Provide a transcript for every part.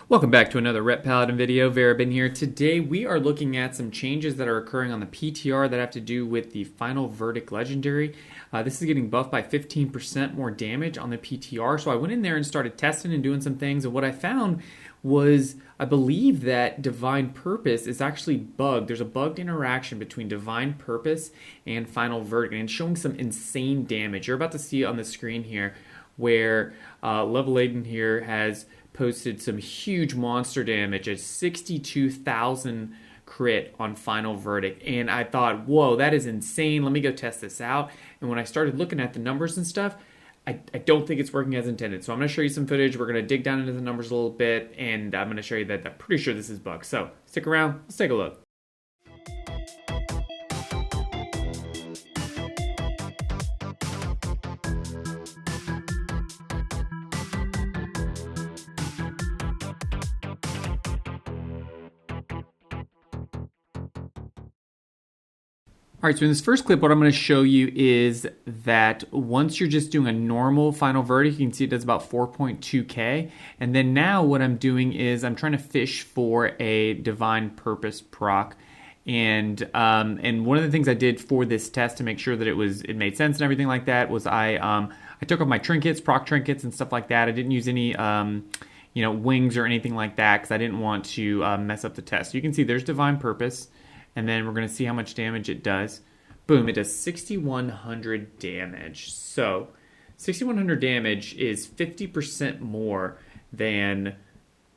Welcome back to another Ret Paladin video. Verabin here. Today we are looking at some changes that are occurring on the PTR that have to do with the Final Verdict Legendary. This is getting buffed by 15% more damage on the PTR. So I went in there and started testing and doing some things, and what I found was I believe that Divine Purpose is actually bugged. There's a bugged interaction between Divine Purpose and Final Verdict, and it's showing some insane damage. You're about to see it on the screen here where Level 8 here has posted some huge monster damage at 62,000 crit on Final Verdict, and I thought, whoa, that is insane. Let me go test this out. And when I started looking at the numbers and stuff, I don't think it's working as intended. So I'm going to show you some footage. We're going to dig down into the numbers a little bit, and I'm going to show you that I'm pretty sure this is bugged. So stick around. Let's take a look. All right, so in this first clip, what I'm going to show you is that once you're just doing a normal Final Verdict, you can see it does about 4.2k. And then now what I'm doing is I'm trying to fish for a Divine Purpose proc. And one of the things I did for this test to make sure that it made sense and everything like that was I took off my trinkets, proc trinkets and stuff like that. I didn't use any wings or anything like that because I didn't want to mess up the test. So you can see there's Divine Purpose. And then we're going to see how much damage it does. Boom, it does 6,100 damage. So 6,100 damage is 50% more than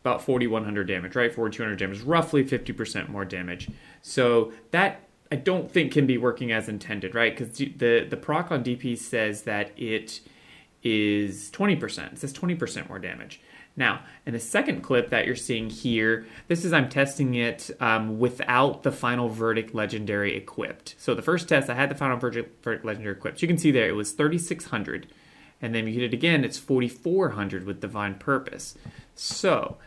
about 4,100 damage, right? 4,200 damage, roughly 50% more damage. So that I don't think can be working as intended, right? Because the proc on DP says that it is 20%. It says 20% more damage. Now, in the second clip that you're seeing here, I'm testing it without the Final Verdict Legendary equipped. So the first test, I had the Final Verdict Legendary equipped. So you can see there, it was 3,600. And then you hit it again, it's 4,400 with Divine Purpose. So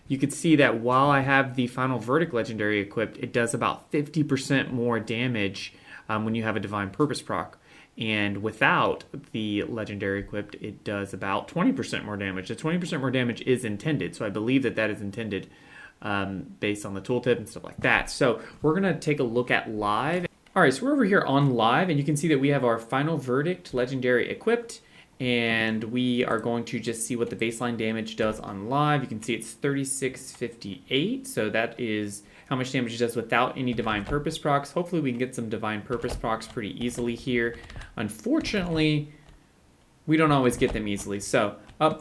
you could see that while I have the Final Verdict Legendary equipped, it does about 50% more damage when you have a Divine Purpose proc. And without the Legendary equipped, it does about 20% more damage. The 20% more damage is intended, so I believe that is intended based on the tooltip and stuff like that. So we're going to take a look at live. All right, so we're over here on live, and you can see that we have our Final Verdict Legendary equipped, and we are going to just see what the baseline damage does on live. You can see it's 3658, so that is how much damage it does without any Divine Purpose procs. Hopefully we can get some Divine Purpose procs pretty easily here. Unfortunately, we don't always get them easily. So,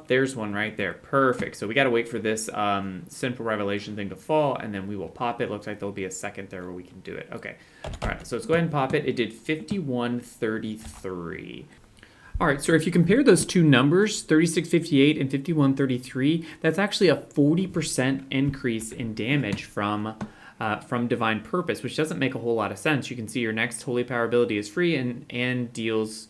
there's one right there. Perfect. So we got to wait for this Sinful Revelation thing to fall, and then we will pop it. Looks like there'll be a second there where we can do it. Okay. All right, so let's go ahead and pop it. It did 5133. All right, so if you compare those two numbers, 3658 and 5133, that's actually a 40% increase in damage from Divine Purpose, which doesn't make a whole lot of sense. You can see your next Holy Power ability is free and deals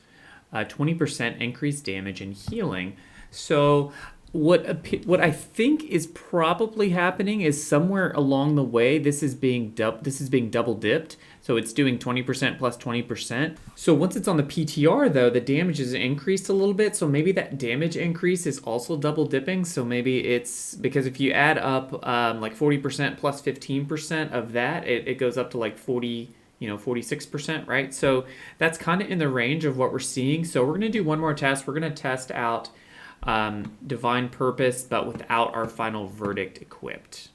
20% increased damage and healing. So what I think is probably happening is somewhere along the way this is being double dipped. So it's doing 20% plus 20%. So once it's on the PTR though, the damage is increased a little bit. So maybe that damage increase is also double dipping. So maybe it's because if you add up like 40% plus 15% of that, it goes up to like 46%, right? So that's kind of in the range of what we're seeing. So we're going to do one more test. We're going to test out Divine Purpose, but without our Final Verdict equipped.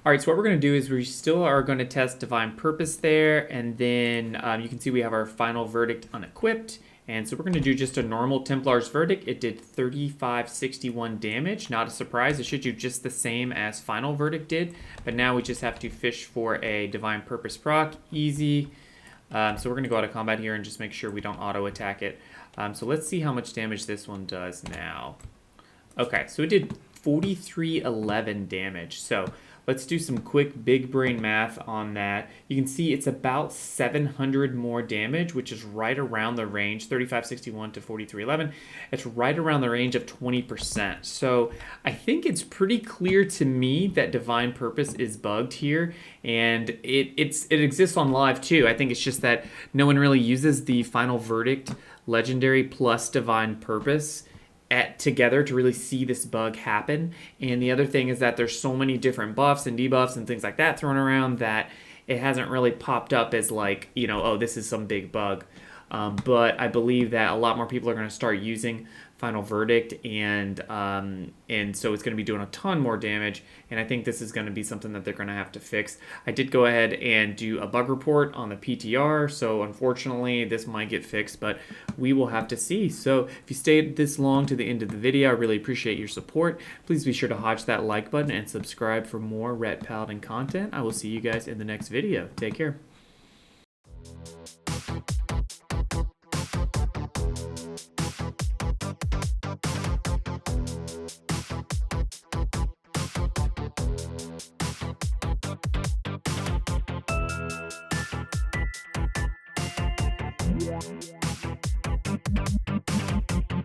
All right, so what we're going to do is we still are going to test Divine Purpose there, and then you can see we have our Final Verdict unequipped, and so we're going to do just a normal Templar's Verdict. It did 3561 damage. Not a surprise, it should do just the same as Final Verdict did, but now we just have to fish for a Divine Purpose proc. Easy. So we're going to go out of combat here and just make sure we don't auto-attack it. So let's see how much damage this one does now. Okay, so it did 4311 damage. So let's do some quick big brain math on that. You can see it's about 700 more damage, which is right around the range, 3561 to 4311. It's right around the range of 20%. So I think it's pretty clear to me that Divine Purpose is bugged here, and it exists on live too. I think it's just that no one really uses the Final Verdict Legendary plus Divine Purpose together to really see this bug happen. And the other thing is that there's so many different buffs and debuffs and things like that thrown around that it hasn't really popped up as like, oh, this is some big bug. But I believe that a lot more people are going to start using Final Verdict, and so it's going to be doing a ton more damage, and I think this is going to be something that they're going to have to fix. I did go ahead and do a bug report on the PTR, so unfortunately this might get fixed, but we will have to see. So if you stayed this long to the end of the video, I really appreciate your support. Please be sure to hodge that like button and subscribe for more Ret Paladin content. I will see you guys in the next video. Take care. Yeah.